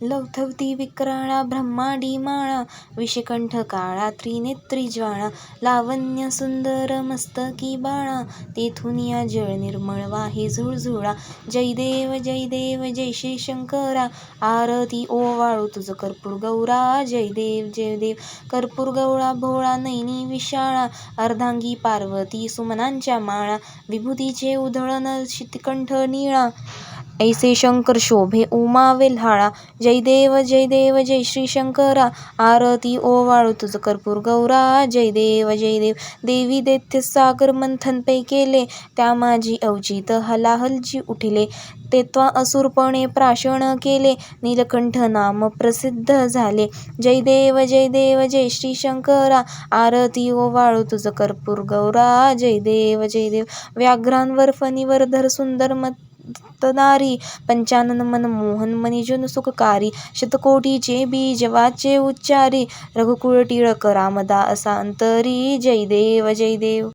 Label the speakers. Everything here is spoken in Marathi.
Speaker 1: लवथवती विक्राळा ब्रह्मांडी माळा, विषकंठ काळा त्रिनेत्री ज्वाळा, लावण्य सुंदर मस्तकी बाळा, तेथून या जळ निर्मळ वाहे झुळझुळा. जय देव जय श्री शंकरा, आरती ओवाळू तुझ कर्पूर गौरा. जय देव कर्पूर गौळा भोळा नैनी विशाळा, अर्धांगी पार्वती सुमनांच्या माळा, विभूतीचे उधळण शितिकंठ निळा, ऐसे शंकर शोभे उमा वेल्हाळा. जय देव जय श्री शंकरा, आरती ओवाळू तुझ कर्पूर गौरा. जय देव देवी दैत्य सागर मंथन पै केले, त्या माझी अवचित हलाहलची उठले, तेव्हा असुरपणे प्राशन केले, नीलकंठ नाम प्रसिद्ध झाले. जय देव जय श्री शंकरा, आरती ओवाळू तुझ कर्पूर गौरा. जय देव व्याघ्रांवर फणीवर धर सुंदर मतनारी, पंचानन मनमोहन मनिजन सुखकारी, शतकोटीचे बीज वाचे उच्चारी, रघुकुळ टिळक रामदासा अंतरी. जय देव